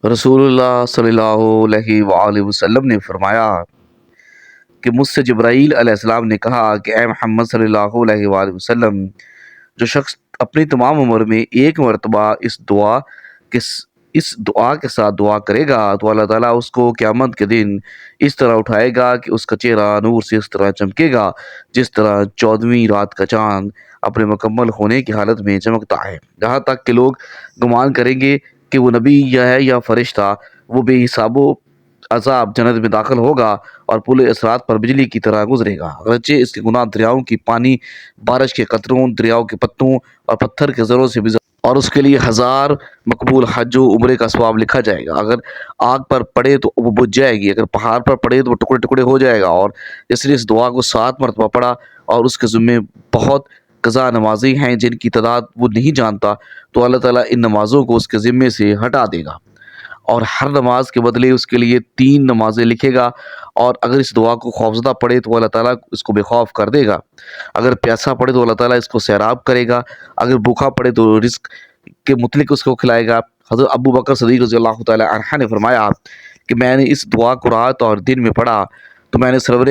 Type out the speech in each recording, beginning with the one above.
رسول اللہ صلی اللہ علیہ وآلہ وسلم نے فرمایا کہ مجھ سے جبرائیل علیہ السلام نے کہا کہ اے محمد صلی اللہ علیہ وآلہ وسلم، جو شخص اپنی تمام عمر میں ایک مرتبہ کے اس دعا کے ساتھ دعا کرے گا تو اللہ تعالیٰ اس کو قیامت کے دن اس طرح اٹھائے گا کہ اس کا چہرہ نور سے اس طرح چمکے گا جس طرح 14ویں رات کا چاند اپنے مکمل ہونے کی حالت میں چمکتا ہے، جہاں تک کہ لوگ گمان کریں گے کہ وہ نبی یا فرشتہ۔ وہ بے حساب و عذاب جنت میں داخل ہوگا اور پل اسرات پر بجلی کی طرح گزرے گا، اگرچہ اس کے گناہ دریاؤں کی پانی، بارش کے قطروں، دریاؤں کے پتوں اور پتھر کے ذروں سے بھی زیادہ، اور اس کے لیے 1000 مقبول حج و عمرے کا ثواب لکھا جائے گا۔ اگر آگ پر پڑے تو وہ بجھ جائے گی، اگر پہاڑ پر پڑے تو وہ ٹکڑے ٹکڑے ہو جائے گا، اور جس نے اس دعا کو 7 مرتبہ پڑھا اور اس کے ذمے بہت قضا نمازی ہیں جن کی تعداد وہ نہیں جانتا، تو اللہ تعالیٰ ان نمازوں کو اس کے ذمے سے ہٹا دے گا اور ہر نماز کے بدلے اس کے لیے 3 نمازیں لکھے گا، اور اگر اس دعا کو خوفزدہ پڑھے تو اللہ تعالیٰ اس کو بے خوف کر دے گا، اگر پیاسا پڑھے تو اللہ تعالیٰ اس کو سیراب کرے گا، اگر بھوکا پڑھے تو رزق کے متعلق اس کو کھلائے گا۔ حضرت ابو بکر صدیق رضی اللہ تعالی عنہ نے فرمایا کہ میں نے اس دعا کو رات اور دن میں پڑھا تو میں نے سرور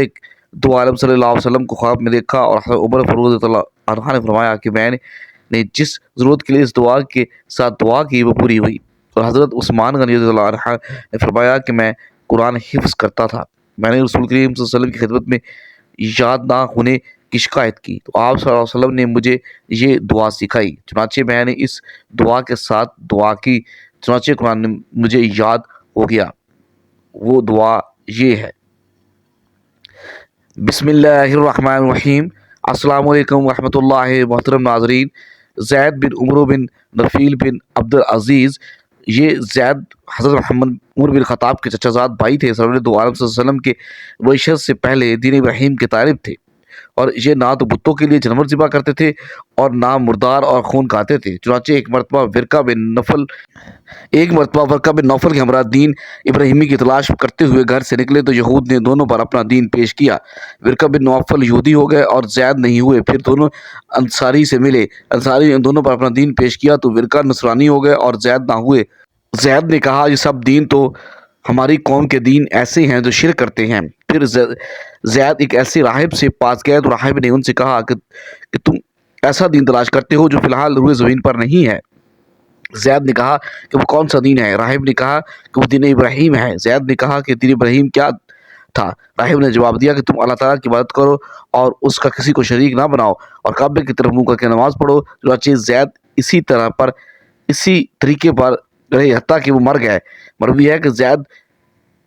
دو عالم صلی اللہ علیہ وسلم کو خواب میں دیکھا، اور حضرت عمر فاروق رضی اللہ عنہ نے فرمایا کہ میں نے جس ضرورت کے لیے اس دعا کے ساتھ دعا کی وہ پوری ہوئی، اور حضرت عثمان غنی رضی اللہ عنہ نے فرمایا کہ میں قرآن حفظ کرتا تھا، میں نے رسول کریم صلی اللہ علیہ وسلم کی خدمت میں یاد نہ ہونے کی شکایت کی تو آپ صلی اللہ علیہ وسلم نے مجھے یہ دعا سکھائی، چنانچہ میں نے اس دعا کے ساتھ دعا کی، چنانچہ قرآن نے مجھے یاد ہو گیا۔ وہ دعا یہ ہے: بسم اللہ الرحمن الرحیم۔ السلام علیکم ورحمۃ اللہ۔ محترم ناظرین، زید بن عمرو بن نفیل بن عبد العزیز، یہ زید حضرت محمد عمر بن خطاب کے چچا زاد بھائی تھے۔ سرور دو عالم صلی اللہ علیہ وسلم کے وعشت سے پہلے دین ابراہیم کے طالب تھے، اور یہ نہ تو بتوں کے لیے جانور ذبح کرتے تھے اور نہ مردار اور خون کھاتے تھے۔ چنانچہ ایک مرتبہ ورقہ بن نوفل کے ہمراہ دین ابراہیمی کی تلاش کرتے ہوئے گھر سے نکلے تو یہود نے دونوں پر اپنا دین پیش کیا۔ ورقہ بن نوفل یہودی ہو گئے اور زید نہیں ہوئے، پھر دونوں انصاری سے ملے، انصاری نے دونوں پر اپنا دین پیش کیا تو ورقہ نصرانی ہو گئے اور زید نہ ہوئے۔ زید نے کہا یہ سب دین تو ہماری قوم کے دین ایسے ہیں جو شرک کرتے ہیں۔ پھر زید ایک ایسے راہب سے پاس گئے تو راہب نے ان سے کہا کہ تم ایسا دین تلاش کرتے ہو جو فی الحال روئے زمین پر نہیں ہے۔ زید نے کہا کہ وہ کون سا دین ہے؟ راہب نے کہا کہ وہ دین ابراہیم ہے۔ زید نے کہا کہ دین ابراہیم کیا تھا؟ راہب نے جواب دیا کہ تم اللہ تعالیٰ کی عبادت کرو اور اس کا کسی کو شریک نہ بناؤ اور کعبے کی طرف منہ کر کے نماز پڑھو۔ چنانچہ زید اسی طریقے پر رہے حتیٰ کہ وہ مر گئے۔ مروی ہے کہ زید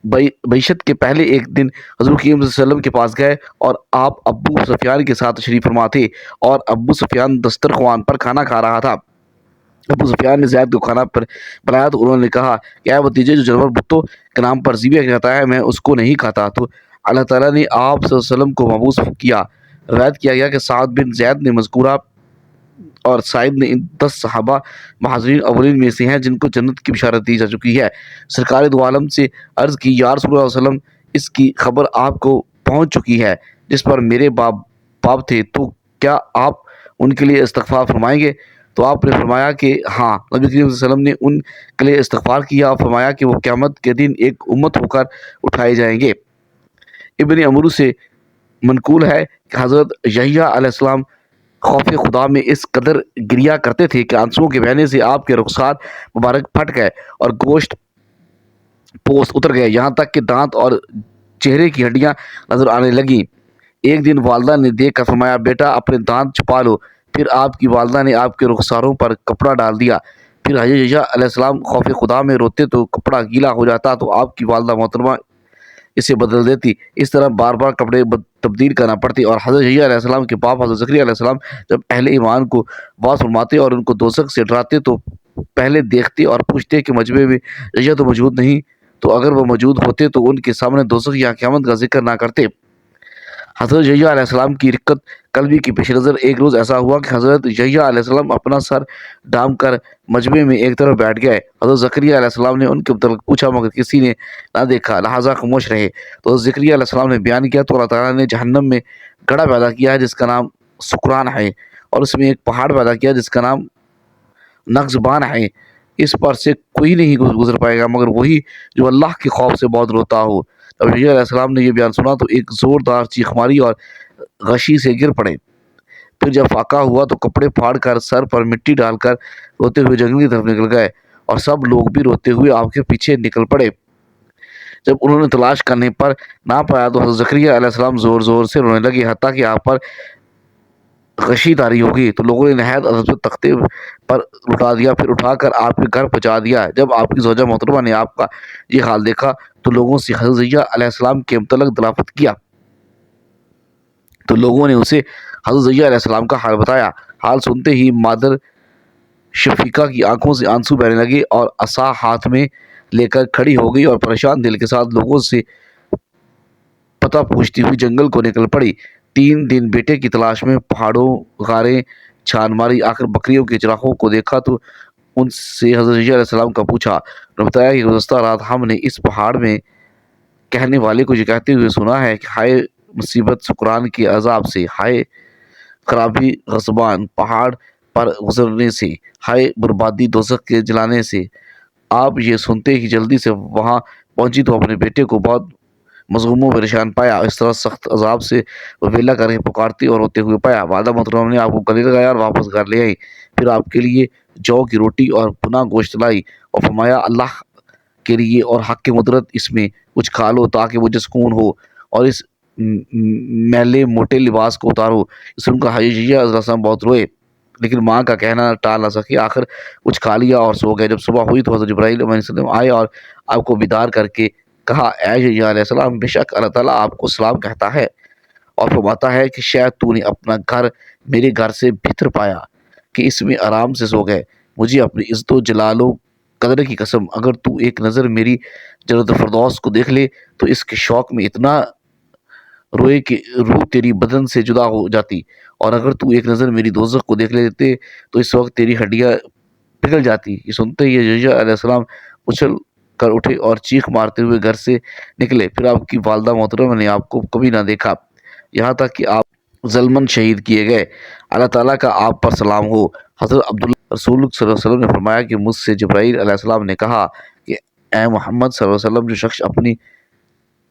بعثت کے پہلے ایک دن حضور کریم صلی اللہ علیہ وسلم کے پاس گئے اور آپ ابو سفیان کے ساتھ تشریف فرما تھے، اور ابو سفیان دسترخوان پر کھانا کھا رہا تھا۔ ابو سفیان نے زید کو کھانا پر بلایا تو انہوں نے کہا کہ اے بھتیجے، جو جانور بتوں کے نام پر ذبح کیا جاتا ہے میں اس کو نہیں کھاتا۔ تو اللہ تعالیٰ نے آپ صلی اللہ علیہ وسلم کو مبعوث کیا۔ روایت کیا گیا کہ سعد بن زید نے مذکورہ اور سعید نے ان 10 صحابہ مہاجرین اولین میں سے ہیں جن کو جنت کی بشارت دی جا چکی ہے۔ سرکار دو عالم سے عرض کی یا رسول اللہ صلی اللہ علیہ وسلم، اس کی خبر آپ کو پہنچ چکی ہے جس پر میرے باپ تھے، تو کیا آپ ان کے لیے استغفار فرمائیں گے؟ تو آپ نے فرمایا کہ ہاں۔ نبی کریم صلی اللہ علیہ وسلم نے ان کے لیے استغفار کیا اور فرمایا کہ وہ قیامت کے دن ایک امت ہو کر اٹھائے جائیں گے۔ ابن عمرو سے منقول ہے کہ حضرت یحییٰ علیہ السلام خوف خدا میں اس قدر گریا کرتے تھے کہ آنسوؤں کے بہنے سے آپ کے رخسار مبارک پھٹ گئے اور گوشت پوست اتر گئے، یہاں تک کہ دانت اور چہرے کی ہڈیاں نظر آنے لگیں۔ ایک دن والدہ نے دیکھ کر فرمایا بیٹا اپنے دانت چھپا لو۔ پھر آپ کی والدہ نے آپ کے رخساروں پر کپڑا ڈال دیا۔ پھر حضرت یحییٰ علیہ السلام خوف خدا میں روتے تو کپڑا گیلا ہو جاتا تو آپ کی والدہ محترمہ اسے بدل دیتی۔ اس طرح بار بار کپڑے تبدیل کرنا پڑتی، اور حضرت یحییٰ علیہ السلام کے باپ حضرت زکریا علیہ السلام جب اہل ایمان کو واعظ فرماتے اور ان کو دوزخ سے ڈراتے تو پہلے دیکھتے اور پوچھتے کہ مجمع میں یحییٰ تو موجود نہیں، تو اگر وہ موجود ہوتے تو ان کے سامنے دوزخ یا قیامت کا ذکر نہ کرتے۔ حضرت یحییٰ علیہ السلام کی رقت قلبی کی پیش نظر ایک روز ایسا ہوا کہ حضرت یحییٰ علیہ السلام اپنا سر ڈھانپ کر مجمع میں ایک طرف بیٹھ گئے۔ حضرت زکریا علیہ السلام نے ان کے متعلق پوچھا مگر کسی نے نہ دیکھا، لہٰذا خاموش رہے۔ تو حضرت زکریا علیہ السلام نے بیان کیا تو اللہ تعالیٰ نے جہنم میں گڑھا پیدا کیا ہے جس کا نام سکران ہے، اور اس میں ایک پہاڑ پیدا کیا جس کا نام نقزبان ہے۔ اس پر سے کوئی نہیں گزر پائے گا مگر وہی جو اللہ کے خوف سے بہت روتا ہو۔ جب نبی علیہ السلام نے یہ بیان سنا تو ایک زوردار چیخ ماری اور غشی سے گر پڑے۔ پھر جب فاقہ ہوا تو کپڑے پھاڑ کر سر پر مٹی ڈال کر روتے ہوئے جنگل کی طرف نکل گئے، اور سب لوگ بھی روتے ہوئے آپ کے پیچھے نکل پڑے۔ جب انہوں نے تلاش کرنے پر نہ پایا تو حضرت زکریا علیہ السلام زور زور سے رونے لگے، حتیٰ کہ آپ پر غشی طاری ہو گئی تو لوگوں نے نہایت ادب سے تختے پر اٹھا دیا، پھر اٹھا کر آپ کے گھر پہنچا دیا۔ جب آپ کی زوجہ محترمہ نے آپ کا یہ حال دیکھا تو لوگوں سے حضرت زکریا علیہ السلام کے متعلق دلافت کیا، تو لوگوں نے اسے حضرت زکریا علیہ السلام کا حال بتایا۔ حال سنتے ہی مادر شفیقہ کی آنکھوں سے آنسو بہنے لگے اور عصا ہاتھ میں لے کر کھڑی ہو گئی اور پریشان دل کے ساتھ لوگوں سے پتہ پوچھتی ہوئی جنگل کو نکل پڑی۔ 3 دن بیٹے کی تلاش میں پہاڑوں غاریں چھان ماری، آخر بکریوں کے چراغوں کو دیکھا تو ان سے حضرت علیہ السلام کا پوچھا۔ انہوں نے بتایا کہ گزشتہ رات ہم نے اس پہاڑ میں کہنے والے کو یہ کہتے ہوئے سنا ہے کہ ہائے مصیبت سکران کے عذاب سے، ہائے خرابی غضبان پہاڑ پر گزرنے سے، ہائے بربادی دوزخ کے جلانے سے۔ آپ یہ سنتے ہی جلدی سے وہاں پہنچی تو اپنے بیٹے کو بہت مضموم و پریشان پایا، اس طرح سخت عذاب سے ویلا کر کے پکارتے اور روتے ہوئے پایا۔ والدہ محترمہ نے آپ کو گلے لگایا اور واپس گھر لے آئی، پھر آپ کے لیے جو کی روٹی اور بھنا گوشت لائی اور فرمایا اللہ کے لیے اور حق کی قدرت اس میں کچھ کھا لو تاکہ مجھے سکون ہو، اور اس میلے موٹے لباس کو اتارو۔ اس سن کر حضرت زکریا علیہ السلام بہت روئے، لیکن ماں کا کہنا ٹال نہ سکے، آخر کچھ کھا لیا اور سو گئے۔ جب صبح ہوئی تو حضرت جبرائیل علیہ السلام آئے اور آپ کو بیدار کر کے کہا، اے زکریا علیہ السلام، بے شک اللہ تعالیٰ آپ کو سلام کہتا ہے اور فرماتا ہے کہ شاید تو نے اپنا گھر میرے گھر سے بہتر پایا کہ اس میں آرام سے سو گئے۔ مجھے اپنی عزت و جلال و قدر کی قسم، اگر تو ایک نظر میری جنت الفردوس کو دیکھ لے تو اس کے شوق میں اتنا روئے کہ روح تیری بدن سے جدا ہو جاتی، اور اگر تو ایک نظر میری دوزخ کو دیکھ لیتے تو اس وقت تیری ہڈیاں پگھل جاتی۔ یہ سنتے ہی زکریا علیہ السلام اچھل کر اٹھے اور چیخ مارتے ہوئے گھر سے نکلے۔ پھر آپ کی والدہ محترمہ نے آپ کو کبھی نہ دیکھا، یہاں تک کہ آپ ظلماً شہید کیے گئے۔ اللہ تعالیٰ کا آپ پر سلام ہو۔ حضرت عبداللہ رسول صلی اللہ علیہ وسلم نے فرمایا کہ مجھ سے جبرائیل علیہ السلام نے کہا کہ اے محمد صلی اللہ علیہ وسلم، جو شخص اپنی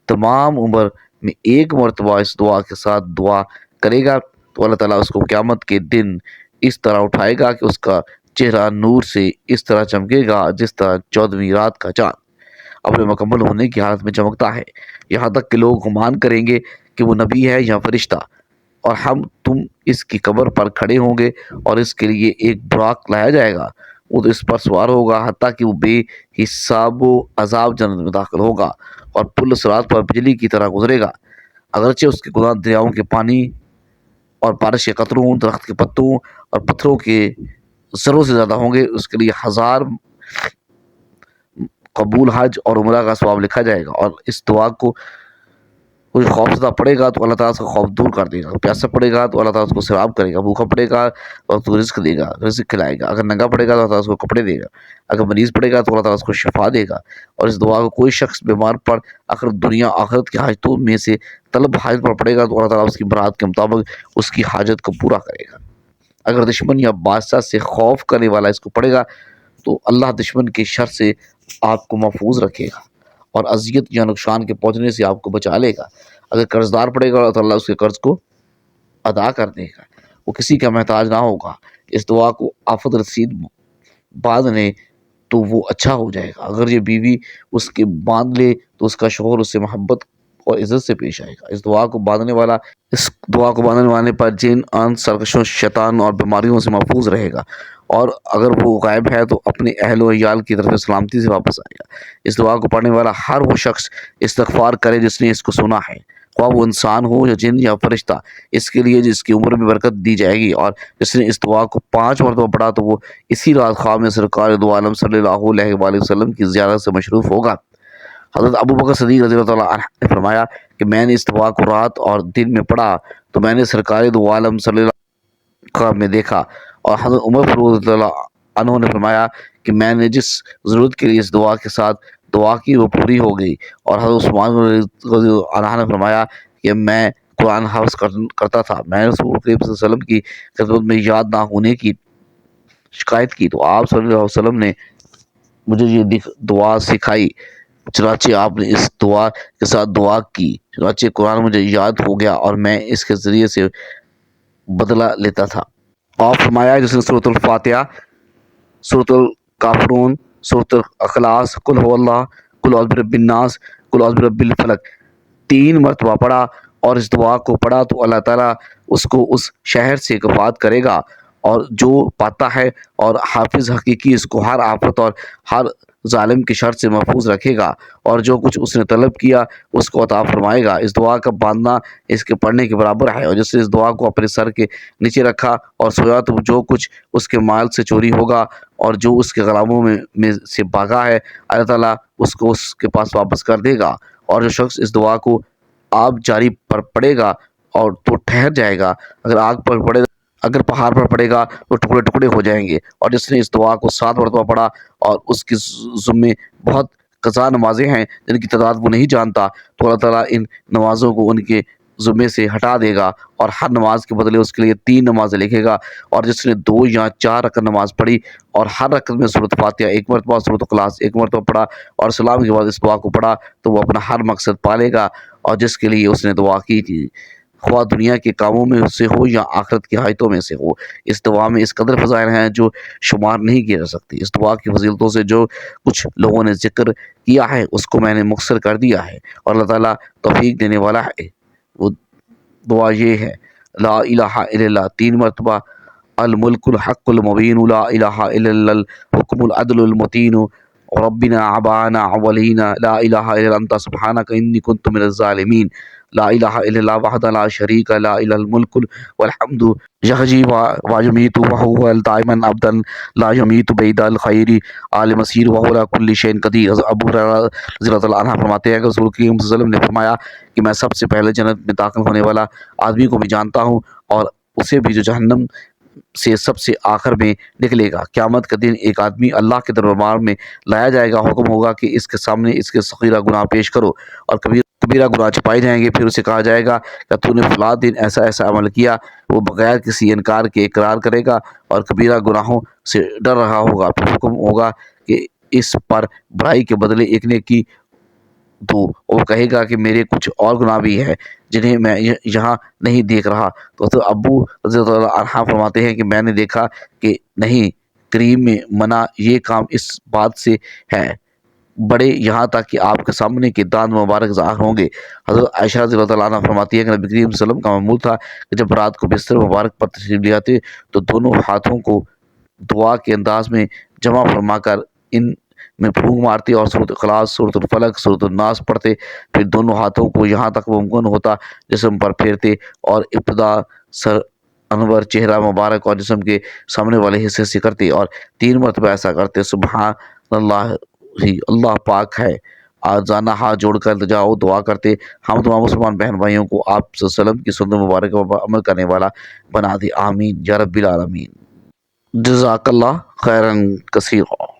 تمام عمر میں ایک مرتبہ اس دعا کے ساتھ دعا کرے گا تو اللہ تعالیٰ اس کو قیامت کے دن اس طرح اٹھائے گا کہ اس کا چہرہ نور سے اس طرح چمکے گا جس طرح 14ویں رات کا چاند اپنے مکمل ہونے کی حالت میں چمکتا ہے، یہاں تک کہ لوگ گمان کریں گے کہ وہ نبی ہے یا فرشتہ، اور تم اس کی قبر پر کھڑے ہوں گے اور اس کے لیے ایک براق لایا جائے گا، وہ تو اس پر سوار ہوگا حتیٰ کہ وہ بے حساب و عذاب جنت میں داخل ہوگا اور پل صراط پر بجلی کی طرح گزرے گا، اگرچہ اس کے گناہ دریاؤں کے پانی اور بارش کے قطروں، درخت کے پتوں اور پتھروں کے ذروں سے زیادہ ہوں گے، اس کے لیے 1000 قبول حج اور عمرہ کا ثواب لکھا جائے گا۔ اور اس دعا کو کوئی خوف زدہ پڑے گا تو اللہ تعالیٰ اس کا خوف دور کر دے گا، پیاسا پڑے گا تو اللہ تعالیٰ اس کو سیراب کرے گا، بھوکا پڑے گا تو اس کو رزق دے گا، رزق کھلائے گا، اگر ننگا پڑے گا تو اللہ تعالیٰ اس کو کپڑے دے گا، اگر مریض پڑے گا تو اللہ تعالیٰ اس کو شفا دے گا۔ اور اس دعا کو کوئی شخص بیمار پڑ اگر دنیا آخرت کی حاجتوں میں سے طلب حاجت پر پڑے گا تو اللہ تعالیٰ اس کی برات کے مطابق اس کی حاجت کو پورا کرے گا۔ اگر دشمن یا بادشاہ سے خوف کرنے والا اس کو پڑے گا تو اللہ دشمن کے شر سے آپ کو محفوظ رکھے گا اور اذیت یا نقصان کے پہنچنے سے آپ کو بچا لے گا۔ اگر قرض دار پڑے گا تو اللہ اس کے قرض کو ادا کر دے گا، وہ کسی کا محتاج نہ ہوگا۔ اس دعا کو آفت رسید باندھنے تو وہ اچھا ہو جائے گا، اگر یہ بیوی اس کے باندھ لے تو اس کا شوہر اس سے محبت اور عزت سے پیش آئے گا۔ اس دعا کو باندھنے والے پر جن سرکشوں، شیطان اور بیماریوں سے محفوظ رہے گا، اور اگر وہ غائب ہے تو اپنے اہل و عیال کی طرف سلامتی سے واپس آئے گا۔ اس دعا کو پڑھنے والا ہر وہ شخص استغفار کرے جس نے اس کو سنا ہے، خواہ وہ انسان ہو یا جن یا فرشتہ، اس کے لیے جس کی عمر میں برکت دی جائے گی، اور جس نے اس دعا کو 5 مرتبہ پڑھا تو وہ اسی رات خواب میں سرکار دو عالم صلی اللہ علیہ وآلہ وسلم کی زیارت سے مشروف ہوگا۔ حضرت ابو بکر صدیق رضی اللہ عنہ نے فرمایا کہ میں نے اس دعا کو رات اور دن میں پڑھا تو میں نے سرکار دو عالم صلی اللہ علیہ وسلم میں دیکھا، اور حضرت عمر فاروق رضی اللہ عنہ نے فرمایا کہ میں نے جس ضرورت کے لیے اس دعا کے ساتھ دعا کی وہ پوری ہو گئی، اور حضرت عثمان رضی اللہ عنہ نے فرمایا کہ میں قرآن حفظ کرتا تھا، میں نے رسول کریم صلی اللہ علیہ وسلم کی خدمت میں یاد نہ ہونے کی شکایت کی تو آپ صلی اللہ علیہ وسلم نے مجھے یہ دعا سکھائی، چنانچہ آپ نے اس دعا کے ساتھ دعا کی، چنانچہ قرآن مجھے یاد ہو گیا اور میں اس کے ذریعے سے بدلہ لیتا تھا۔ اور فرمایا جس نے سورۃ الفاتحہ، سورۃ الکافرون، سورۃ الاخلاص، قل هو اللہ، قل اعوذ برب الناس، قل اعوذ برب الفلق 3 مرتبہ پڑھا اور اس دعا کو پڑھا تو اللہ تعالیٰ اس کو اس شہر سے کفایت کرے گا، اور جو پاتا ہے اور حافظ حقیقی اس کو ہر آفت اور ہر ظالم کی شر سے محفوظ رکھے گا، اور جو کچھ اس نے طلب کیا اس کو عطا فرمائے گا۔ اس دعا کا باندھنا اس کے پڑھنے کے برابر ہے، اور جس نے اس دعا کو اپنے سر کے نیچے رکھا اور سویا تو جو کچھ اس کے مال سے چوری ہوگا اور جو اس کے غلاموں میں سے بھاگا ہے، اللہ تعالیٰ اس کو اس کے پاس واپس کر دے گا۔ اور جو شخص اس دعا کو آب جاری پر پڑے گا اور تو ٹھہر جائے گا، اگر آگ پر پڑے اگر پہاڑ پر پڑے گا تو ٹکڑے ٹکڑے ہو جائیں گے۔ اور جس نے اس دعا کو 7 مرتبہ پڑھا اور اس کے ذمے بہت قضا نمازیں ہیں جن کی تعداد وہ نہیں جانتا، تو اللہ تعالیٰ ان نمازوں کو ان کے ذمے سے ہٹا دے گا اور ہر نماز کے بدلے اس کے لیے 3 نمازیں لکھے گا۔ اور جس نے 2 یا 4 رکعت نماز پڑھی اور ہر رکعت میں سورۃ فاتحہ 1 مرتبہ، سورۃ اخلاص 1 مرتبہ پڑھا اور سلام کے بعد اس دعا کو پڑھا تو وہ اپنا ہر مقصد پالے گا اور جس کے لیے اس نے دعا کی تھی، خواہ دنیا کے کاموں میں سے ہو یا آخرت کی حاجتوں میں سے ہو۔ اس دعا میں اس قدر فضائل ہیں جو شمار نہیں کیے جا سکتی۔ اس دعا کی فضیلتوں سے جو کچھ لوگوں نے ذکر کیا ہے اس کو میں نے مختصر کر دیا ہے، اور اللہ تعالیٰ توفیق دینے والا ہے۔ وہ دعا یہ ہے: لا الہ الا اللہ 3 مرتبہ، الملک الحق المبین، لا الہ الا اللہ الحکم العدل المتین، ربنا ابانا اولینا، لا الہ الا انت سبحانک انی کنت من الظالمین، لا الہ الا اللہ وحدہ لا شریک، لا الہ الملک والحمد یحیی و یمیت وہو دائما ابدا لا یمیت بعد الخیر آل مسیر وہو علی کل شیء قدیر۔ ابو ہریرہ رضی اللہ تعالیٰ عنہ فرماتے ہیں کہ رسول کریم صلی اللہ علیہ وسلم نے فرمایا کہ میں سب سے پہلے جنت میں داخل ہونے والا آدمی کو بھی جانتا ہوں اور اسے بھی جو جہنم سے سب سے آخر میں نکلے گا۔ قیامت کا دن ایک آدمی اللہ کے دربار میں لایا جائے گا، حکم ہوگا کہ اس کے سامنے اس کے صغیرہ گناہ پیش کرو اور کبیرہ گناہ چھپائے جائیں گے۔ پھر اسے کہا جائے گا کہ تو نے فلاں دن ایسا ایسا عمل کیا، وہ بغیر کسی انکار کے اقرار کرے گا اور کبیرہ گناہوں سے ڈر رہا ہوگا۔ پھر حکم ہوگا کہ اس پر برائی کے بدلے ایک نیکی دو، وہ کہے گا کہ میرے کچھ اور گناہ بھی ہیں جنہیں میں یہاں نہیں دیکھ رہا۔ تو ابو رضی اللہ عنہ فرماتے ہیں کہ میں نے دیکھا کہ نہیں، کریم میں منع یہ کام اس بات سے ہے بڑے یہاں تک کہ آپ کے سامنے کے دانت مبارک ظاہر ہوں گے۔ حضرت عائشہ رضی اللہ عنہا فرماتی ہے کہ نبی کریم صلی اللہ علیہ وسلم کا معمول تھا کہ جب رات کو بستر مبارک پر تشریف لے آتے تو دونوں ہاتھوں کو دعا کے انداز میں جمع فرما کر ان میں پھونک مارتے اور سورۃ اخلاص، سورۃ الفلق، سورۃ الناس پڑھتے، پھر دونوں ہاتھوں کو یہاں تک ممکن ہوتا جسم پر پھیرتے اور ابتدا سر انور، چہرہ مبارک اور جسم کے سامنے والے حصے سے کرتے اور 3 مرتبہ ایسا کرتے۔ سبحان اللہ، اللہ پاک ہے، آزانہ ہاتھ جوڑ کر التجا و دعا کرتے، ہم تمام مسلمان بہن بھائیوں کو آپ صلی اللہ علیہ وسلم کی سنت مبارک پر عمل کرنے والا بنا دے، آمین یا رب العالمین۔ جزاک اللہ خیرا کثیرا۔